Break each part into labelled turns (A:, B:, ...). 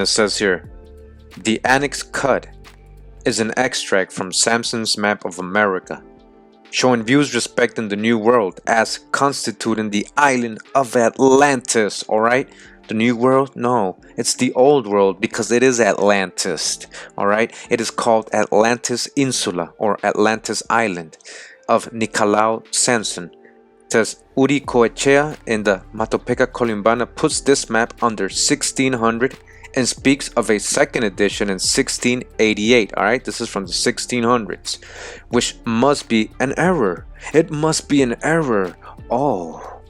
A: it says here, the Annex Cut is an extract from Sampson's map of America, showing views respecting the New World as constituting the island of Atlantis. Alright? The New World? No, it's the Old World because it is Atlantis. Alright? It is called Atlantis Insula or Atlantis Island of Nicolau Samson. It says Uri Coechea in the Matopeca Columbana puts this map under 1600 and speaks of a second edition in 1688. All right, this is from the 1600s, which must be an error. It must be an error. Oh,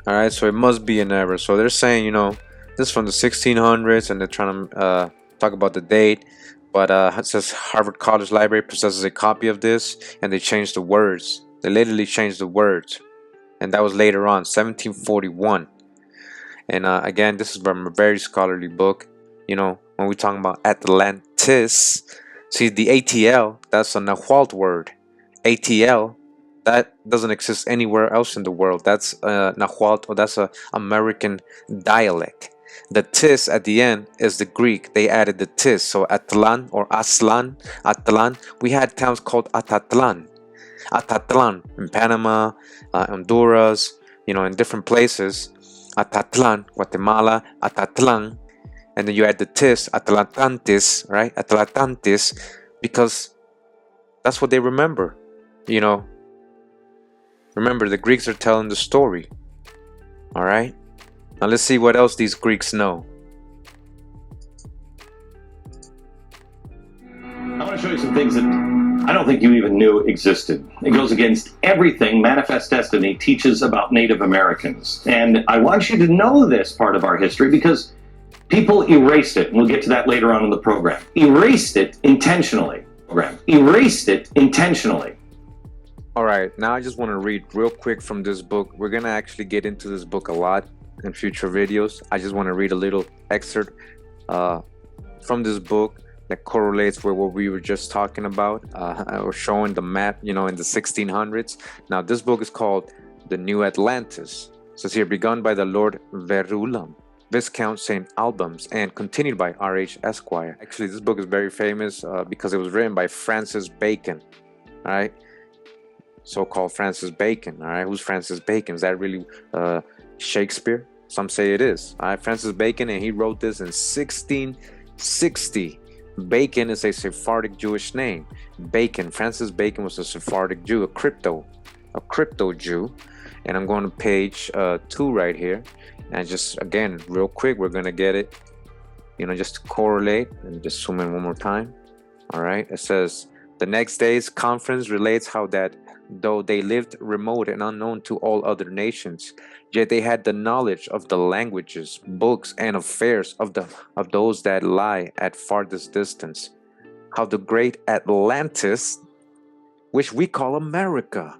A: all right, so it must be an error. So they're saying, you know, this is from the 1600s, and they're trying to talk about the date. But it says Harvard College Library possesses a copy of this, and they changed the words. They literally changed the words, and that was later on, 1741. And again, this is from a very scholarly book. You know, when we're talking about Atlantis, see the ATL, that's a Nahuatl word. ATL, that doesn't exist anywhere else in the world. That's Nahuatl, or that's a American dialect. The tis at the end is the Greek. They added the tis. So Atlan or Aslan, Atlan. We had towns called Atatlan. Atatlan in Panama, Honduras, you know, in different places. Atatlan, Guatemala, Atatlan. And then you add the tis, Atlantis, right? Atlantis, because that's what they remember. You know, remember the Greeks are telling the story. All right. Now let's see what else these Greeks know.
B: I want to show you some things that I don't think you even knew existed. It goes against everything Manifest Destiny teaches about Native Americans. And I want you to know this part of our history because people erased it, and we'll get to that later on in the program. Erased it intentionally. Erased it intentionally.
A: All right, now I just want to read real quick from this book. We're going to actually get into this book a lot in future videos. I just want to read a little excerpt from this book that correlates with what we were just talking about, or showing the map, you know, in the 1600s. Now, this book is called The New Atlantis. It says here, begun by the Lord Verulam, Viscount St. Albans, and continued by R.H. Esquire. Actually, this book is very famous because it was written by Francis Bacon. All right, so-called Francis Bacon. All right, who's Francis Bacon? Is that really Shakespeare? Some say it is. All right, Francis Bacon, and he wrote this in 1660. Bacon is a Sephardic Jewish name. Bacon, Francis Bacon was a Sephardic Jew, a crypto Jew. And I'm going to page 2 right here. And just again, real quick, we're gonna get it, you know, just to correlate, and just zoom in one more time. All right, it says the next day's conference relates how that though they lived remote and unknown to all other nations, yet they had the knowledge of the languages, books, and affairs of those that lie at farthest distance. How the great Atlantis, which we call America.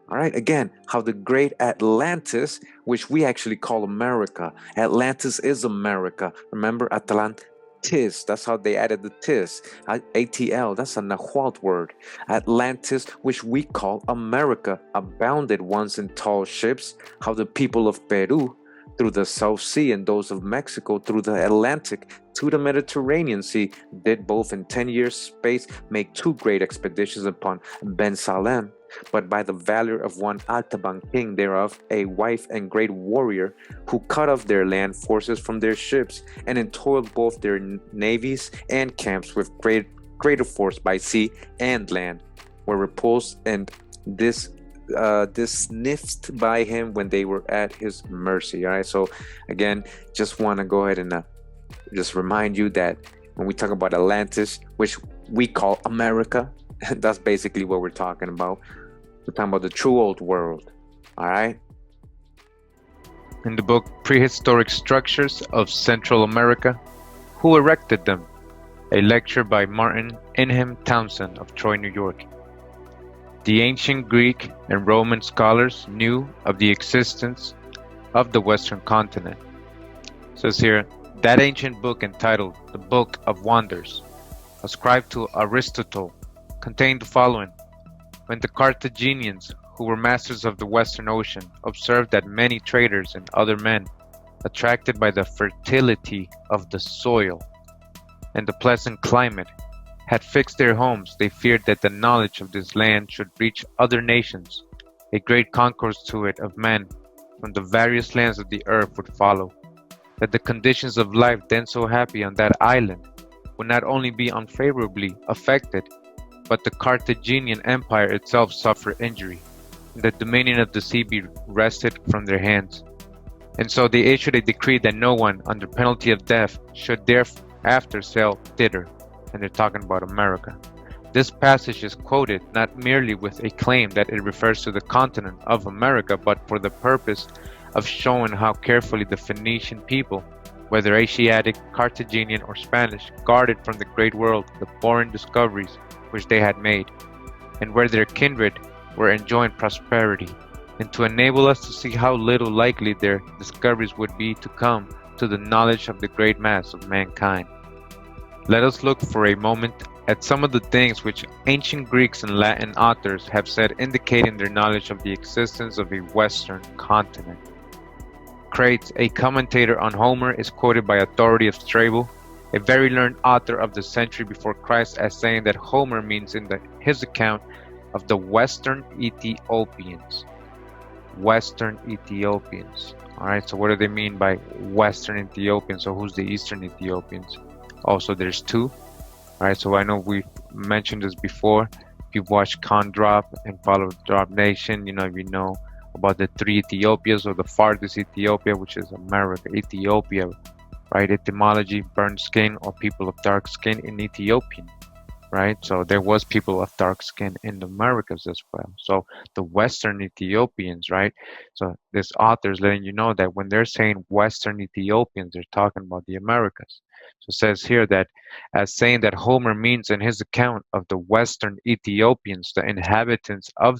A: All right, again, how the great Atlantis, which we actually call America. Atlantis is America. Remember, Atlantis, that's how they added the tis. ATL, that's a Nahuatl word. Atlantis, which we call America, abounded once in tall ships. How the people of Peru, through the South Sea, and those of Mexico through the Atlantic to the Mediterranean Sea, did both in 10 years' space make 2 great expeditions upon Ben Salem. But by the valor of one Altaban king thereof, a wife and great warrior, who cut off their land forces from their ships, and entoiled both their navies and camps with greater force by sea and land, were repulsed and dismissed by him when they were at his mercy. All right, so again, just want to go ahead and just remind you that when we talk about Atlantis, which we call America, that's basically what we're talking about. We're talking about the true old world. All right. In the book Prehistoric Structures of Central America, Who Erected Them? A lecture by Martin Ingham Townsend of Troy, New York. The ancient Greek and Roman scholars knew of the existence of the Western continent. It says here, that ancient book entitled The Book of Wonders, ascribed to Aristotle, contained the following. When the Carthaginians, who were masters of the Western Ocean, observed that many traders and other men, attracted by the fertility of the soil, and the pleasant climate had fixed their homes, they feared that the knowledge of this land should reach other nations. A great concourse to it of men from the various lands of the earth would follow. That the conditions of life then so happy on that island would not only be unfavorably affected, but the Carthaginian Empire itself suffer injury, and the dominion of the sea be wrested from their hands. And so they issued a decree that no one, under penalty of death, should thereafter sail thither. And they're talking about America. This passage is quoted not merely with a claim that it refers to the continent of America, but for the purpose of showing how carefully the Phoenician people, whether Asiatic, Carthaginian, or Spanish, guarded from the great world the foreign discoveries which they had made, and where their kindred were enjoying prosperity, and to enable us to see how little likely their discoveries would be to come to the knowledge of the great mass of mankind. Let us look for a moment at some of the things which ancient Greeks and Latin authors have said indicating their knowledge of the existence of a Western continent. Crates, a commentator on Homer, is quoted by authority of Strabo, a very learned author of the century before Christ, as saying that Homer means in his account of the Western Ethiopians. Western Ethiopians. Alright, so what do they mean by Western Ethiopians? So who's the Eastern Ethiopians? Also, there's two. Alright, so I know we've mentioned this before. If you've watched Con Drop and followed Drop Nation, you know about the three Ethiopias, or the farthest Ethiopia, which is America, Ethiopia, right? Etymology, burnt skin, or people of dark skin in Ethiopian, right? So there was people of dark skin in the Americas as well. So the Western Ethiopians, right? So this author is letting you know that when they're saying Western Ethiopians, they're talking about the Americas. So it says here that as saying that Homer means in his account of the Western Ethiopians, the inhabitants of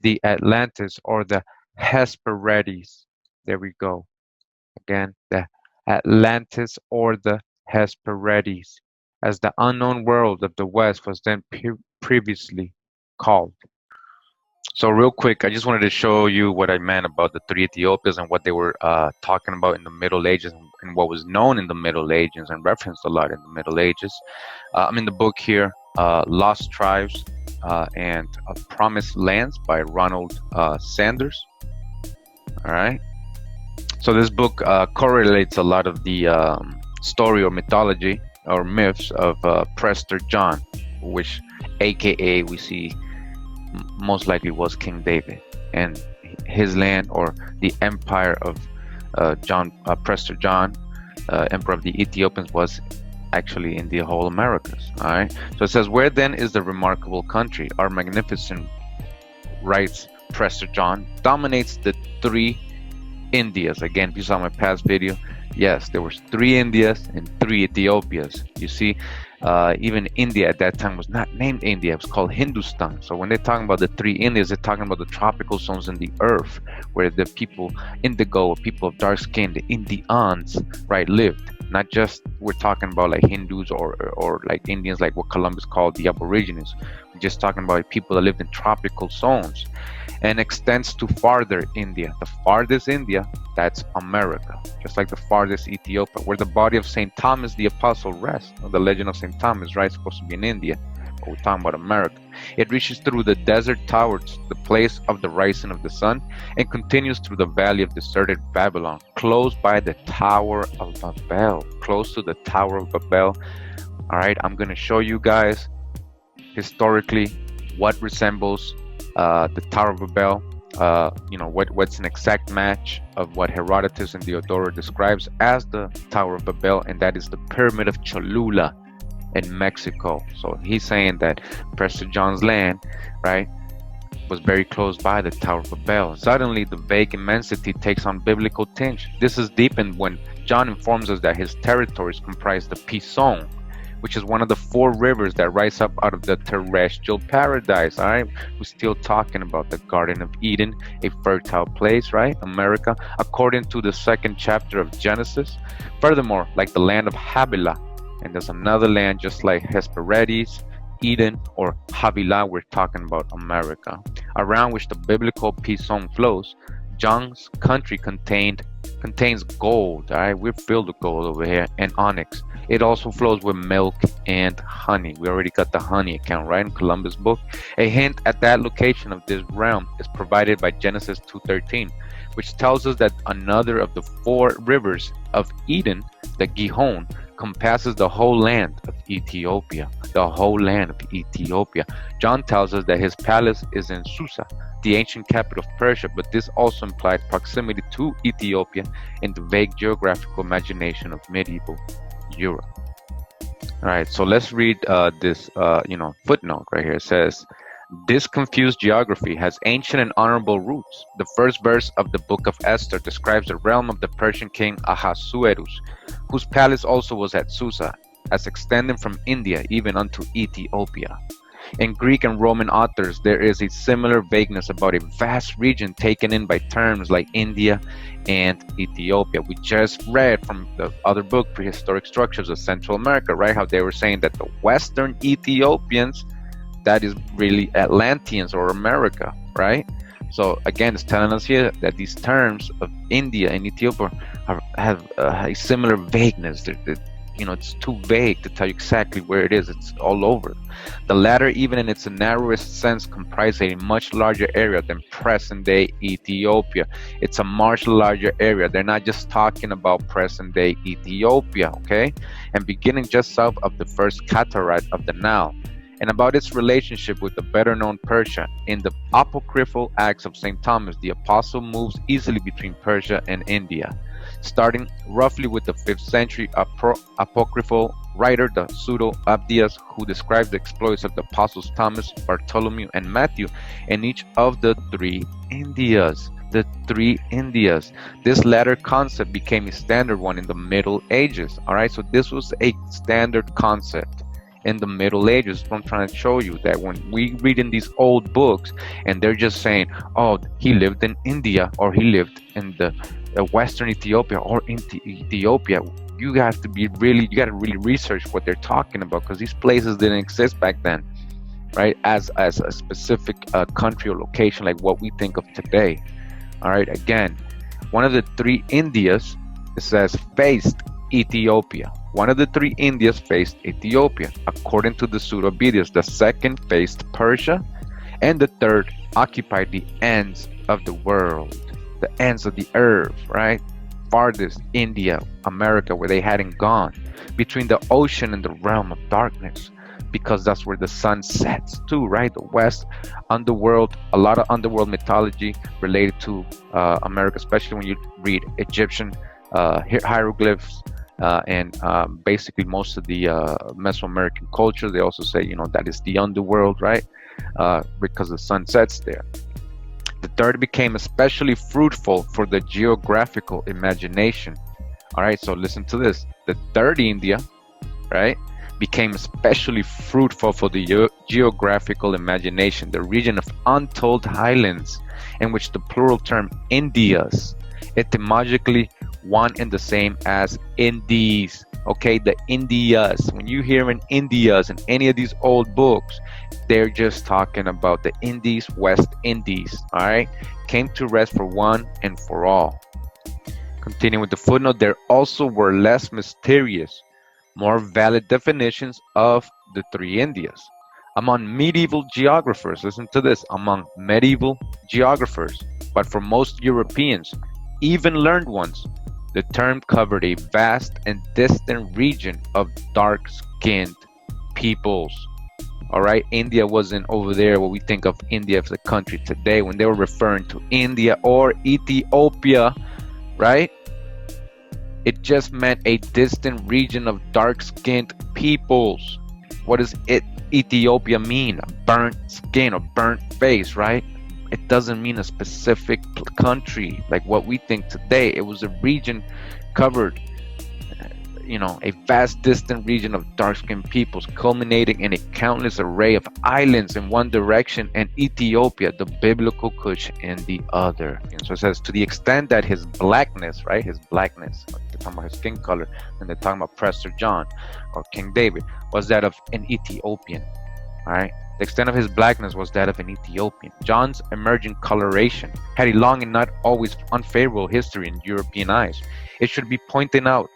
A: the Atlantis or the Hesperides. There we go. Again, the Atlantis or the Hesperides, as the unknown world of the West was then previously called. So real quick, I just wanted to show you what I meant about the three Ethiopias and what they were talking about in the Middle Ages and what was known in the Middle Ages and referenced a lot in the Middle Ages. I'm in the book here, Lost Tribes and Promised Lands by Ronald Sanders. All right. So this book correlates a lot of the story or mythology or myths of Prester John, which AKA we see most likely was King David, and his land or the empire of Prester John, emperor of the Ethiopians, was actually in the whole Americas. All right. So it says, where then is the remarkable country? Our magnificent, writes Prester John, dominates the three Indias. Again, if you saw my past video, yes, there was three Indias and three Ethiopias. You see, even India at that time was not named India, it was called Hindustan. So when they're talking about the three Indias, they're talking about the tropical zones in the earth where the people indigo, or people of dark skin, the Indians, right, lived. Not just we're talking about like Hindus or like Indians, like what Columbus called the Aborigines. We're just talking about people that lived in tropical zones, and extends to farther India. The farthest India, that's America. Just like the farthest Ethiopia, where the body of St. Thomas the Apostle rests. The legend of St. Thomas, right, supposed to be in India. But we're talking about America. It reaches through the desert towards the place of the rising of the sun, and continues through the valley of deserted Babylon, close by the Tower of Babel. Close to the Tower of Babel. All right, I'm going to show you guys historically what resembles the Tower of Babel. What's an exact match of what Herodotus and Diodorus describes as the Tower of Babel, and that is the Pyramid of Cholula in Mexico. So he's saying that Prester John's land, right, was very close by the Tower of Babel. Suddenly, the vague immensity takes on biblical tinge. This is deepened when John informs us that his territories comprise the Pison, which is one of the four rivers that rise up out of the terrestrial paradise. All right, we're still talking about the Garden of Eden, a fertile place, right? America, according to the second chapter of Genesis. Furthermore, like the land of Havilah, and there's another land just like Hesperides, Eden, or Havilah, we're talking about America, around which the biblical Pison flows. John's country contained
C: contains gold. All right, we're filled with gold over here, and onyx. It also flows with milk and honey. We already got the honey account, right, in Columbus' book. A hint at that location of this realm is provided by Genesis 2:13, which tells us that another of the four rivers of Eden, the Gihon, compasses the whole land of Ethiopia. The whole land of Ethiopia. John tells us that his palace is in Susa, the ancient capital of Persia, but this also implied proximity to Ethiopia in the vague geographical imagination of medieval Europe. All right, so let's read this footnote right here. It says, this confused geography has ancient and honorable roots. The first verse of the book of Esther describes the realm of the Persian king Ahasuerus, whose palace also was at Susa, as extending from India even unto Ethiopia. In Greek and Roman authors, there is a similar vagueness about a vast region taken in by terms like India and Ethiopia. We just read from the other book, Prehistoric Structures of Central America, right? How they were saying that the Western Ethiopians, that is really Atlanteans or America, right? So again, it's telling us here that these terms of India and Ethiopia have a similar vagueness. It's too vague to tell you exactly where it is. It's all over. The latter, even in its narrowest sense, comprise a much larger area than present-day Ethiopia. It's a much larger area. They're not just talking about present-day Ethiopia, okay? And beginning just south of the first cataract of the Nile, and about its relationship with the better-known Persia. In the apocryphal Acts of St. Thomas, the apostle moves easily between Persia and India. Starting roughly with the 5th century apocryphal writer, the Pseudo-Abdias, who describes the exploits of the apostles Thomas, Bartholomew, and Matthew in each of the three Indias. The three Indias. This latter concept became a standard one in the Middle Ages. All right, so this was a standard concept in the Middle Ages. What I'm trying to show you, that when we read in these old books and they're just saying, oh, he lived in India, or he lived in the Western Ethiopia, or in Ethiopia, you got to really research what they're talking about, because these places didn't exist back then, right? As a specific country or location like what we think of today. All right, again, one of the three Indias, it says, faced Ethiopia. One of the three Indias faced Ethiopia. According to the Pseudo-Abdias, the second faced Persia, and the third occupied the ends of the world, the ends of the earth, right? Farthest India, America, where they hadn't gone, between the ocean and the realm of darkness, because that's where the sun sets too, right? The West underworld, a lot of underworld mythology related to America, especially when you read Egyptian hieroglyphs, and basically most of the Mesoamerican culture. They also say, that is the underworld, right? Because the sun sets there. The third became especially fruitful for the geographical imagination. All right, so listen to this. The third India, right, became especially fruitful for the geographical imagination, the region of untold highlands, in which the plural term Indias, etymologically one and the same as Indies. Okay, the Indias. When you hear in Indias in any of these old books, they're just talking about the Indies, West Indies. All right, came to rest for one and for all. Continuing with the footnote, there also were less mysterious, more valid definitions of the three Indias among medieval geographers. Listen to this: among medieval geographers, but for most Europeans, even learned ones, the term covered a vast and distant region of dark-skinned peoples. All right, India wasn't over there what we think of India as a country today. When they were referring to India or Ethiopia, right, it just meant a distant region of dark-skinned peoples. What does Ethiopia mean? A burnt skin or burnt face, right? It doesn't mean a specific country like what we think today. It was a region covered, a vast distant region of dark-skinned peoples, culminating in a countless array of islands in one direction, and Ethiopia, the biblical Kush, in the other. And so it says, to the extent that his blackness, right, they're talking about his skin color, and they're talking about Prester John or King David, was that of an Ethiopian. All right, The extent of his blackness was that of an Ethiopian. John's emergent coloration had a long and not always unfavorable history in European eyes. It should be pointed out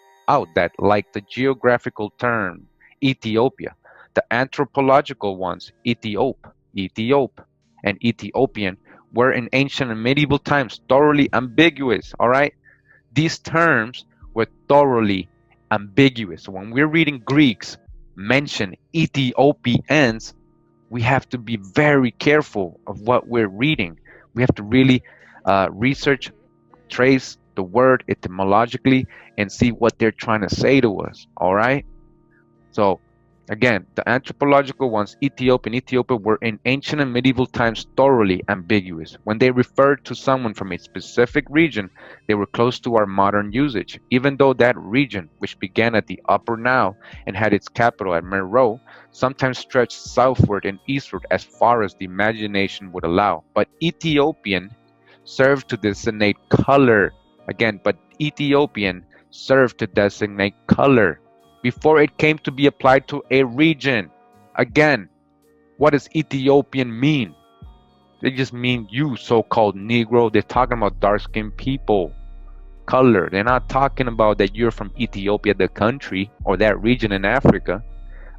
C: that, like the geographical term Ethiopia, the anthropological ones Ethiop, and Ethiopian were in ancient and medieval times thoroughly ambiguous. All right, these terms were thoroughly ambiguous. So when we're reading Greeks mention Ethiopians, we have to be very careful of what we're reading. We have to really research, trace the word etymologically, and see what they're trying to say to us. All right. So again, the anthropological ones, Ethiopia, were in ancient and medieval times thoroughly ambiguous. When they referred to someone from a specific region, they were close to our modern usage, even though that region, which began at the Upper Nile and had its capital at Meroe, sometimes stretched southward and eastward as far as the imagination would allow. But Ethiopian served to designate color. Again, but Ethiopian served to designate color before it came to be applied to a region. Again, what does Ethiopian mean? They just mean you, so-called Negro. They're talking about dark-skinned people, color. They're not talking about that you're from Ethiopia, the country, or that region in Africa.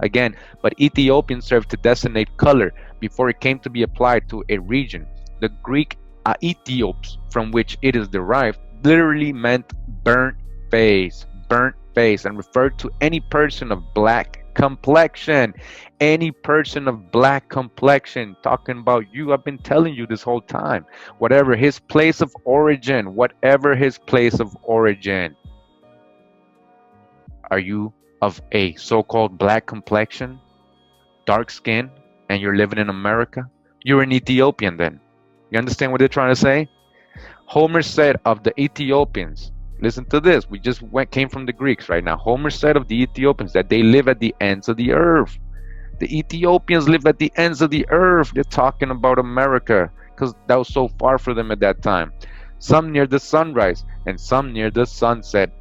C: Again, but Ethiopian served to designate color before it came to be applied to a region. The Greek Aethiops, from which it is derived, literally meant burnt face, and referred to any person of black complexion. Any person of black complexion, talking about you. I've been telling you this whole time. Whatever his place of origin, Are you of a so-called black complexion, dark skin, and you're living in America? You're an Ethiopian then. You understand what they're trying to say? Homer said of the Ethiopians, listen to this, came from the Greeks right now. Homer said of the Ethiopians that they live at the ends of the earth. The Ethiopians live at the ends of the earth. They're talking about America because that was so far for them at that time. Some near the sunrise and some near the sunset.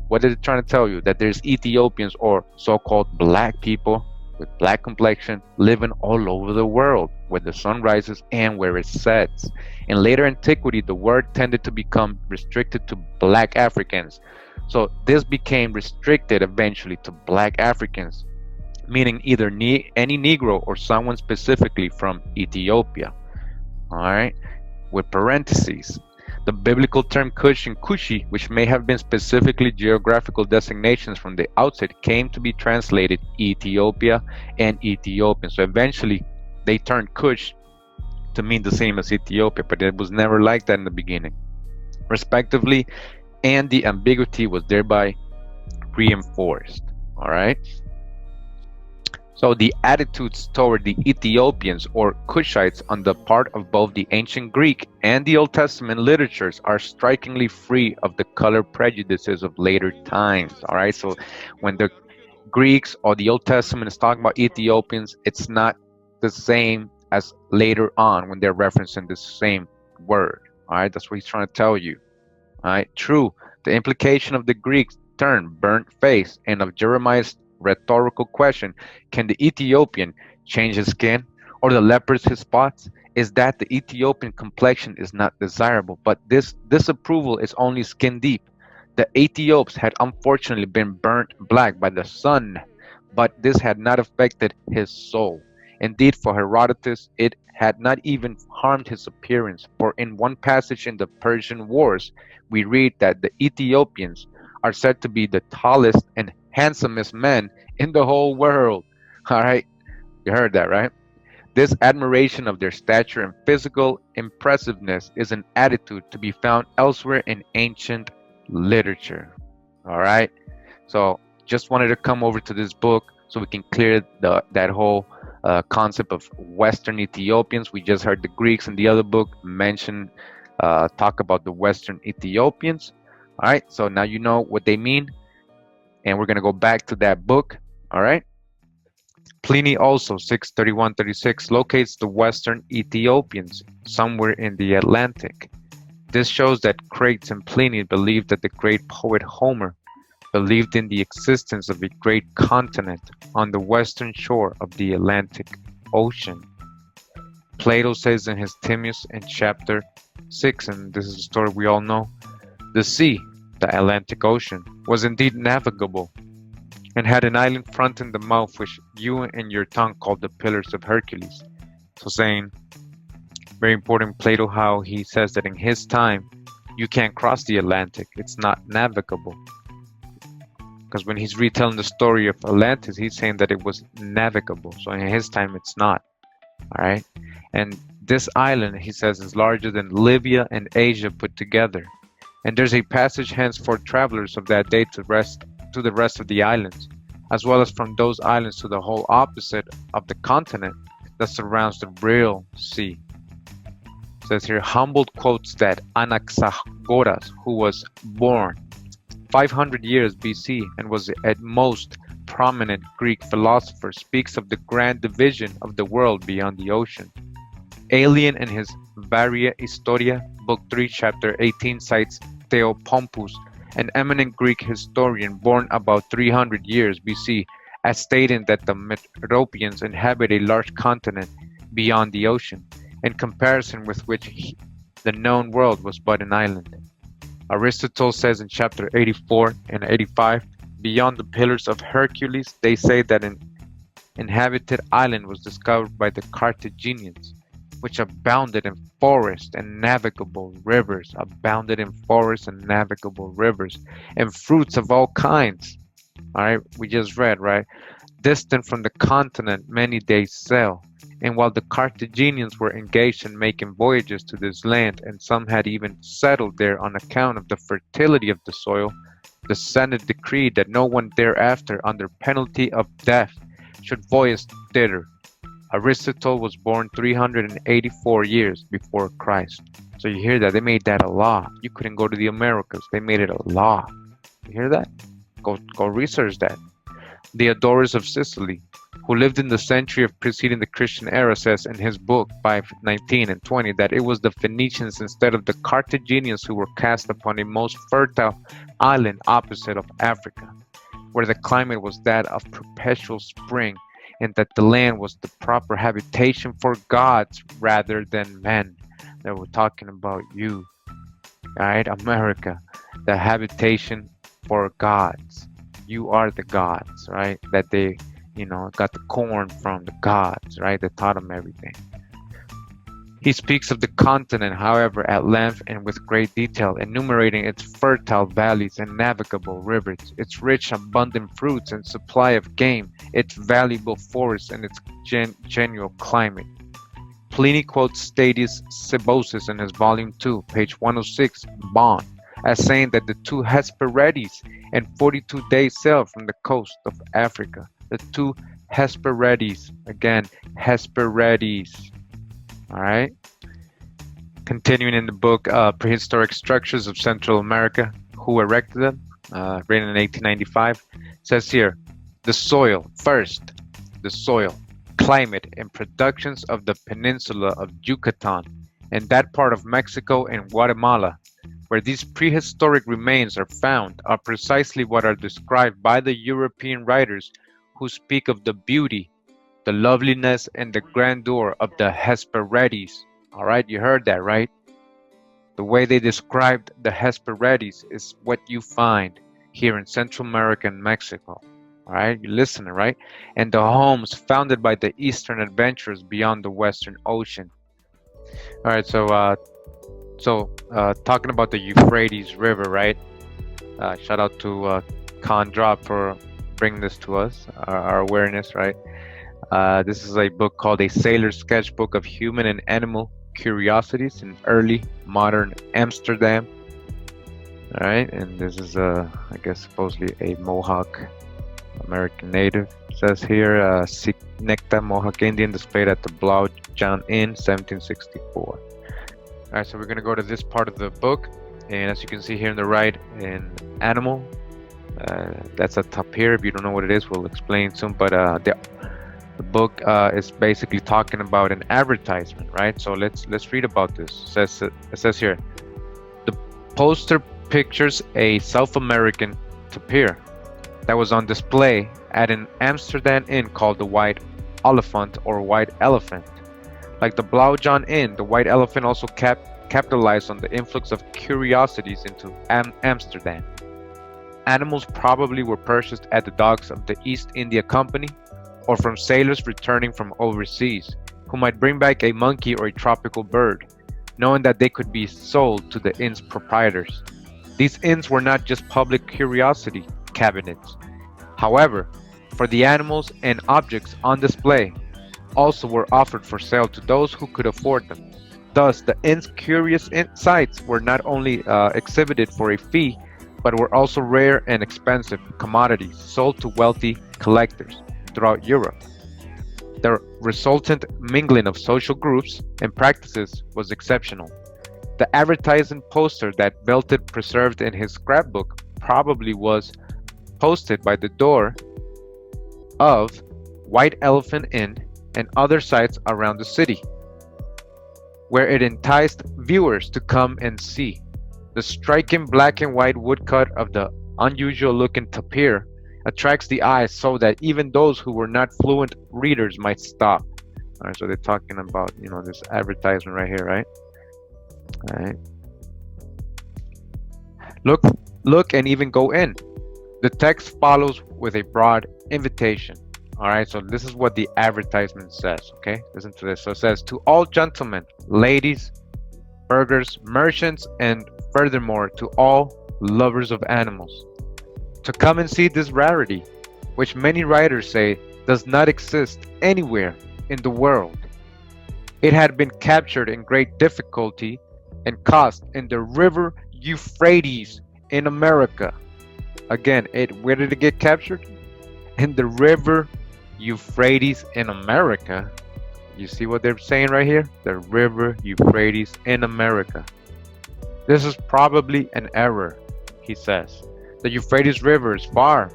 C: What is it trying to tell you? That there's Ethiopians, or so-called black people with black complexion, living all over the world where the sun rises and where it sets. In later antiquity, the word tended to become restricted to black Africans. So this became restricted eventually to black Africans, meaning either any Negro or someone specifically from Ethiopia. All right, with parentheses. The biblical term Cush and Cushi, which may have been specifically geographical designations from the outset, came to be translated Ethiopia and Ethiopian. So eventually they turned Cush to mean the same as Ethiopia, but it was never like that in the beginning, respectively, and the ambiguity was thereby reinforced. All right. So the attitudes toward the Ethiopians or Cushites on the part of both the ancient Greek and the Old Testament literatures are strikingly free of the color prejudices of later times. All right, so when the Greeks or the Old Testament is talking about Ethiopians, it's not the same as later on when they're referencing the same word. All right, that's what he's trying to tell you. All right, true. The implication of the Greek term burnt face and of Jeremiah's rhetorical question, can the Ethiopian change his skin or the leopard his spots, is that the Ethiopian complexion is not desirable, but this disapproval is only skin deep. The Ethiops had unfortunately been burnt black by the sun, but this had not affected his soul. Indeed, for Herodotus, it had not even harmed his appearance, for in one passage in the Persian Wars, we read that the Ethiopians are said to be the tallest and handsomest men in the whole world. All right, you heard that, right? This admiration of their stature and physical impressiveness is an attitude to be found elsewhere in ancient literature. All right, so just wanted to come over to this book so we can clear that whole concept of Western Ethiopians. We just heard the Greeks in the other book talk about the Western Ethiopians. All right, so now you know what they mean. And we're going to go back to that book. All right. Pliny also, 631-36, locates the Western Ethiopians somewhere in the Atlantic. This shows that Crates and Pliny believed that the great poet Homer believed in the existence of a great continent on the western shore of the Atlantic ocean. Plato says in his Timaeus in chapter 6, and this is a story we all know, the sea, the Atlantic Ocean, was indeed navigable, and had an island front in the mouth which you and your tongue called the Pillars of Hercules. So saying, very important, Plato, how he says that in his time, you can't cross the Atlantic. It's not navigable. Because when he's retelling the story of Atlantis, he's saying that it was navigable. So in his time, it's not. All right. And this island, he says, is larger than Libya and Asia put together. And there's a passage hence for travelers of that day to the rest of the islands, as well as from those islands to the whole opposite of the continent that surrounds the real sea. It says here, Humboldt quotes that Anaxagoras, who was born 500 years BC and was at most prominent Greek philosopher, speaks of the grand division of the world beyond the ocean. Alien in his Varia Historia, Book 3, Chapter 18, cites Theopompus, an eminent Greek historian born about 300 years BC, as stating that the Meropians inhabit a large continent beyond the ocean, in comparison with which the known world was but an island. Aristotle says in chapter 84 and 85, beyond the Pillars of Hercules, they say that an inhabited island was discovered by the Carthaginians, which abounded in forests and navigable rivers, and fruits of all kinds. All right, we just read, right? Distant from the continent, many days sail. And while the Carthaginians were engaged in making voyages to this land, and some had even settled there on account of the fertility of the soil, the Senate decreed that no one thereafter, under penalty of death, should voyage thither. Aristotle was born 384 years before Christ. So you hear that? They made that a law. You couldn't go to the Americas. They made it a law. You hear that? Go research that. Diodorus of Sicily, who lived in the century of preceding the Christian era, says in his book 5:19 and 20 that it was the Phoenicians instead of the Carthaginians who were cast upon a most fertile island opposite of Africa, where the climate was that of perpetual spring, and that the land was the proper habitation for gods rather than men. They were talking about you, right? America, the habitation for gods. You are the gods, right? That they, got the corn from the gods, right? They taught them everything. He speaks of the continent, however, at length and with great detail, enumerating its fertile valleys and navigable rivers, its rich, abundant fruits and supply of game, its valuable forests, and its genial climate. Pliny quotes Statius Sebosus in his volume 2, page 106, Bond, as saying that the two Hesperides and 42 days sail from the coast of Africa. The two Hesperides, again, Hesperides. All right. Continuing in the book, Prehistoric Structures of Central America, Who Erected Them, written in 1895, says here, the soil, climate, and productions of the peninsula of Yucatan and that part of Mexico and Guatemala, where these prehistoric remains are found, are precisely what are described by the European writers who speak of the beauty, the loveliness, and the grandeur of the Hesperides. All right, you heard that, right? The way they described the Hesperides is what you find here in Central America and Mexico. All right, you're listening, right? And the homes founded by the Eastern adventurers beyond the Western Ocean. All right, so talking about the Euphrates River, right? Shout out to Con Drop for bringing this to us, our awareness, right? This is a book called A Sailor's Sketchbook of Human and Animal Curiosities in Early Modern Amsterdam. All right, and this is, I guess, supposedly a Mohawk American native. It says here, Necta Mohawk Indian displayed at the Blau John Inn, 1764. All right, so we're going to go to this part of the book, and as you can see here on the right, in animal, that's a tapir. If you don't know what it is, we'll explain soon, but the book is basically talking about an advertisement, right? So let's read about this. It says here, the poster pictures a South American tapir that was on display at an Amsterdam inn called the White oliphant or white elephant. Like the Blauwjaan Inn, the white elephant also capitalized on the influx of curiosities into Amsterdam. Animals probably were purchased at the docks of the East India Company or from sailors returning from overseas, who might bring back a monkey or a tropical bird, knowing that they could be sold to the inn's proprietors. These inns were not just public curiosity cabinets. However, for the animals and objects on display also were offered for sale to those who could afford them. Thus, the inn's curious sights were not only exhibited for a fee, but were also rare and expensive commodities sold to wealthy collectors throughout Europe. The resultant mingling of social groups and practices was exceptional. The advertising poster that Belted preserved in his scrapbook probably was posted by the door of White Elephant Inn and other sites around the city, where it enticed viewers to come and see. The striking black and white woodcut of the unusual looking tapir attracts the eye so that even those who were not fluent readers might stop. All right, so they're talking about, this advertisement right here, right? All right. Look and even go in. The text follows with a broad invitation. All right, so this is what the advertisement says, okay? Listen to this. So it says, to all gentlemen, ladies, burghers, merchants, and furthermore, to all lovers of animals, to come and see this rarity, which many writers say does not exist anywhere in the world. It had been captured in great difficulty and cost in the river Euphrates in America. Again, where did it get captured? In the river Euphrates in America. You see what they're saying right here? The river Euphrates in America. This is probably an error, he says. The Euphrates River is far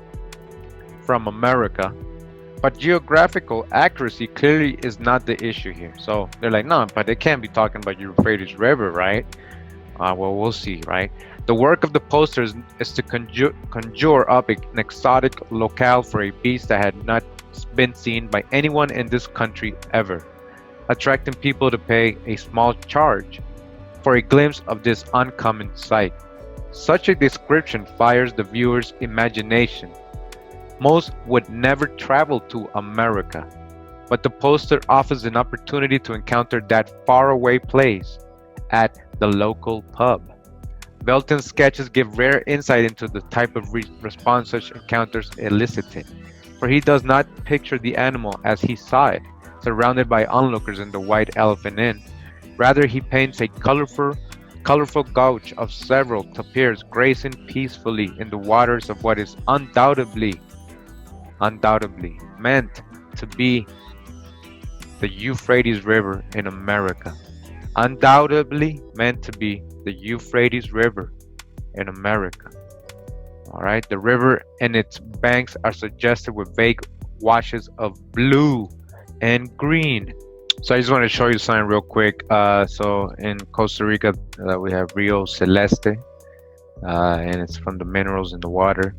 C: from America, but geographical accuracy clearly is not the issue here. So they're like, no, but they can't be talking about Euphrates River, right? Well, we'll see, right? The work of the posters is to conjure up an exotic locale for a beast that had not been seen by anyone in this country ever, attracting people to pay a small charge for a glimpse of this uncommon sight. Such a description fires the viewer's imagination. Most would never travel to America, but the poster offers an opportunity to encounter that faraway place at the local pub. Belton's sketches give rare insight into the type of response such encounters elicited, for he does not picture the animal as he saw it, surrounded by onlookers in the White Elephant Inn. Rather, he paints a colorful gouge of several tapirs grazing peacefully in the waters of what is undoubtedly meant to be the Euphrates River in America. Undoubtedly meant to be the Euphrates River in America. All right, the river and its banks are suggested with vague washes of blue and green. So I just want to show you something real quick. So in Costa Rica, we have Rio Celeste, and it's from the minerals in the water.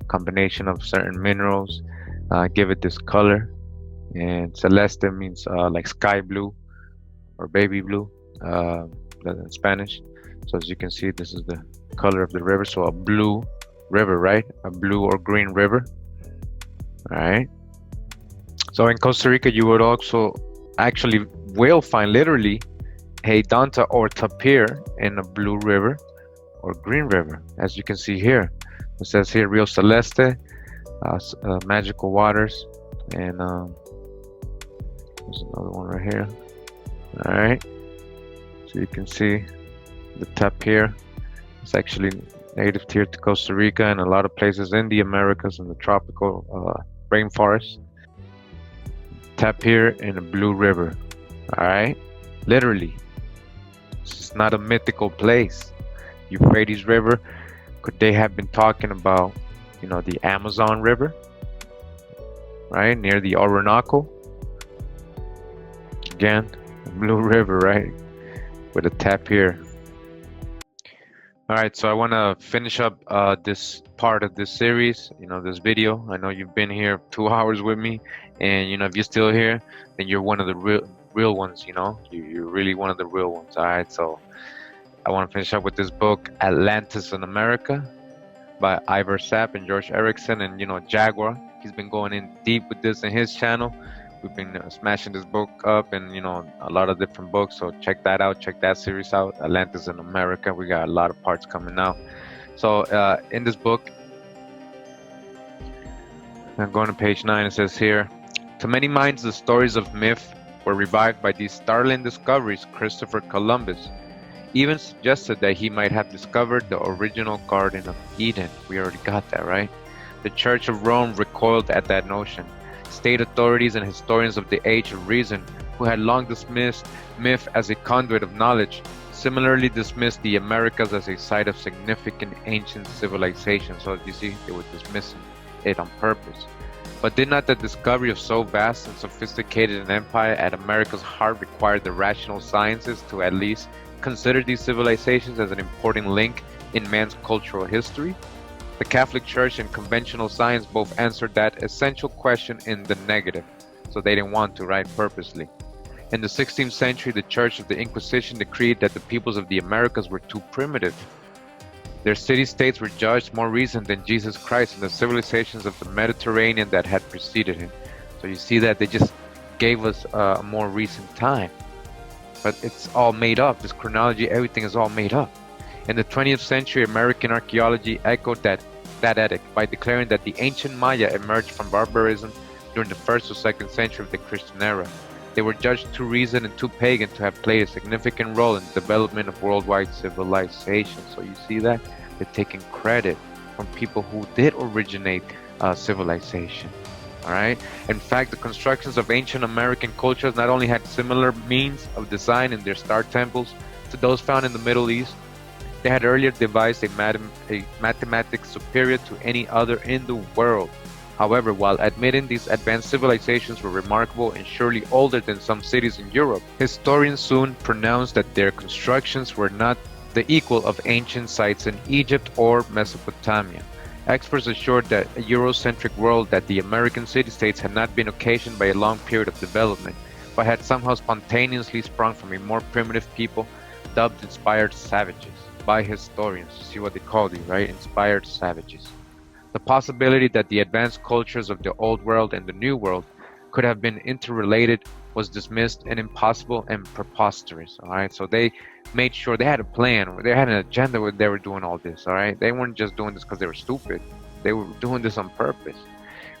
C: Combination of certain minerals give it this color. And Celeste means like sky blue or baby blue in Spanish. So as you can see, this is the color of the river. So a blue river, right? A blue or green river. All right. So in Costa Rica, you would also actually will find literally a danta or tapir in a blue river or green river, as you can see here. It says here Rio Celeste, magical waters, and there's another one right here. All right, so you can see the tapir. It's actually native here to Costa Rica and a lot of places in the Americas and the tropical rainforest. Tapir in a blue river. All right, literally, it's not a mythical place. Euphrates River, could they have been talking about, the Amazon River, right, near the Orinoco? Again, the blue river, right, with a tapir. All right, so I want to finish up this part of this series, this video. I know you've been here 2 hours with me, And if you're still here, then you're one of the real ones. You're really one of the real ones. All right. So I want to finish up with this book, Atlantis and America, by Ivor Sapp and George Erickson, and Jaguar. He's been going in deep with this in his channel. We've been smashing this book up, and a lot of different books. So check that out. Check that series out, Atlantis and America. We got a lot of parts coming out. So in this book, I'm going to page 9. It says here, to many minds, the stories of myth were revived by these startling discoveries. Christopher Columbus even suggested that he might have discovered the original Garden of Eden. We already got that, right? The Church of Rome recoiled at that notion. State authorities and historians of the Age of Reason, who had long dismissed myth as a conduit of knowledge, similarly dismissed the Americas as a site of significant ancient civilization. So you see, they were dismissing it on purpose. But did not the discovery of so vast and sophisticated an empire at America's heart require the rational sciences to at least consider these civilizations as an important link in man's cultural history? The Catholic Church and conventional science both answered that essential question in the negative, so they didn't want to, right, purposely. In the 16th century, the Church of the Inquisition decreed that the peoples of the Americas were too primitive. Their city-states were judged more recent than Jesus Christ and the civilizations of the Mediterranean that had preceded him. So you see that they just gave us a more recent time. But it's all made up. This chronology, everything is all made up. In the 20th century, American archaeology echoed that edict by declaring that the ancient Maya emerged from barbarism during the 1st or 2nd century of the Christian era. They were judged too reasoned and too pagan to have played a significant role in the development of worldwide civilization. So you see that? They're taking credit from people who did originate civilization. All right. In fact, the constructions of ancient American cultures not only had similar means of design in their star temples to those found in the Middle East, they had earlier devised a mathematics superior to any other in the world. However, while admitting these advanced civilizations were remarkable and surely older than some cities in Europe, historians soon pronounced that their constructions were not the equal of ancient sites in Egypt or Mesopotamia. Experts assured that a Eurocentric world that the American city-states had not been occasioned by a long period of development, but had somehow spontaneously sprung from a more primitive people dubbed inspired savages by historians. You see what they call these, right? Inspired savages. The possibility that the advanced cultures of the Old World and the New World could have been interrelated was dismissed and impossible and preposterous. All right, so they made sure they had a plan, they had an agenda when they were doing all this. All right, they weren't just doing this because they were stupid, they were doing this on purpose.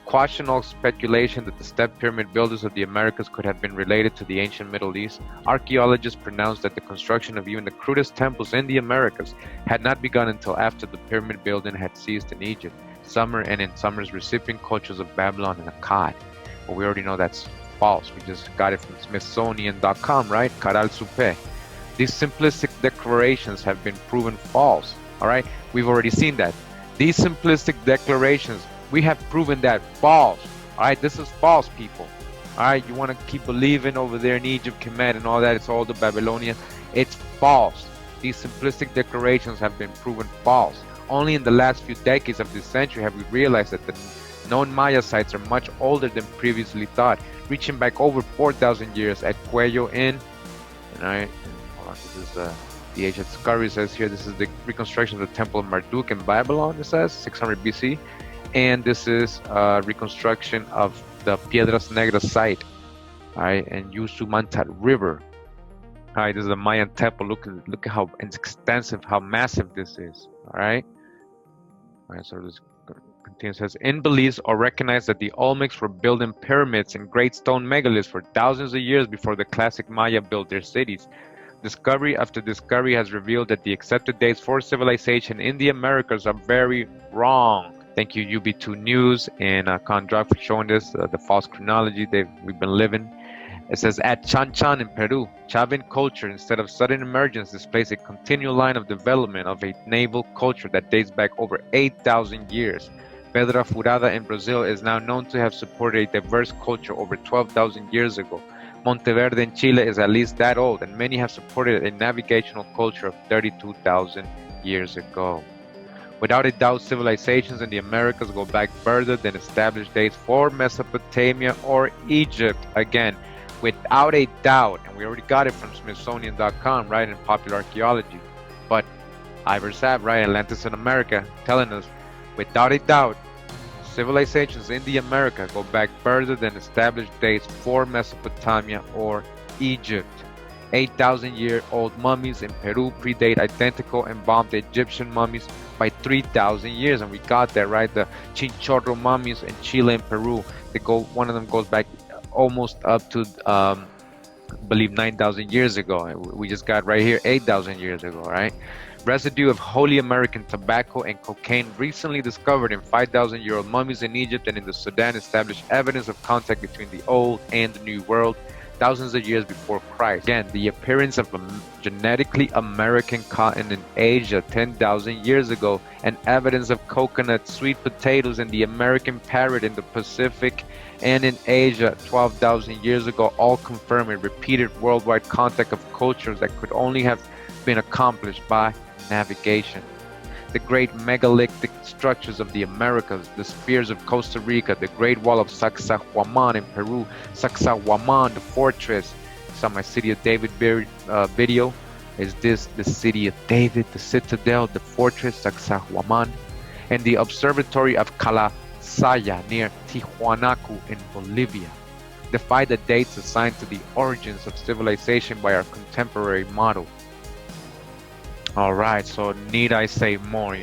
C: Quashing all speculation that the step pyramid builders of the Americas could have been related to the ancient Middle East, archaeologists pronounced that the construction of even the crudest temples in the Americas had not begun until after the pyramid building had ceased in Egypt, Sumer, and in Sumer's recipient cultures of Babylon and Akkad. But we already know that's false. We just got it from Smithsonian.com, right? Caral Supe. These simplistic declarations have been proven false. All right, we've already seen that. These simplistic declarations, we have proven that false. All right, this is false, people. All right, you want to keep believing over there in Egypt, Kemet, and all that, it's all the Babylonian. It's false. These simplistic declarations have been proven false. Only in the last few decades of this century have we realized that the known Maya sites are much older than previously thought, reaching back over 4,000 years at Cuello in, and this is the age of discovery. Says here, this is the reconstruction of the Temple of Marduk in Babylon, it says, 600 BC. And this is reconstruction of the Piedras Negras site, all right, and Usumacinta River. All right, this is a Mayan temple. Look at how extensive, how massive this is. All right. All right, so this continues. Says, in beliefs or recognized that the Olmecs were building pyramids and great stone megaliths for thousands of years before the classic Maya built their cities. Discovery after discovery has revealed that the accepted dates for civilization in the Americas are very wrong. Thank you, UB2 News and Condra for showing this, the false chronology we've been living. It says, at Chan Chan in Peru, Chavin culture, instead of sudden emergence, displays a continual line of development of a naval culture that dates back over 8,000 years. Pedra Furada in Brazil is now known to have supported a diverse culture over 12,000 years ago. Monteverde in Chile is at least that old, and many have supported a navigational culture of 32,000 years ago. Without a doubt, civilizations in the Americas go back further than established dates for Mesopotamia or Egypt. Again, without a doubt, and we already got it from Smithsonian.com, right, in popular archaeology. But Iversab, right, Atlantis and America, telling us, without a doubt, civilizations in the America go back further than established dates for Mesopotamia or Egypt. 8,000-year-old mummies in Peru predate identical embalmed Egyptian mummies by 3,000 years, and we got that right. The Chinchorro mummies in Chile and Peru, they go. One of them goes back almost up to, I believe, 9,000 years ago. We just got right here 8,000 years ago, right? Residue of Holy American tobacco and cocaine recently discovered in 5,000-year-old mummies in Egypt and in the Sudan established evidence of contact between the Old and the New World thousands of years before Christ. Again, the appearance of a genetically American cotton in Asia 10,000 years ago and evidence of coconut, sweet potatoes, and the American parrot in the Pacific and in Asia 12,000 years ago all confirm a repeated worldwide contact of cultures that could only have been accomplished by navigation. The great megalithic structures of the Americas, the spears of Costa Rica, the Great Wall of Sacsayhuaman in Peru, Sacsayhuaman, the fortress. Saw my City of David video. Is this the City of David, the citadel, the fortress, Sacsayhuaman? And the observatory of Calasaya near Tijuanacu in Bolivia defy the dates assigned to the origins of civilization by our contemporary model. All right, so need I say more,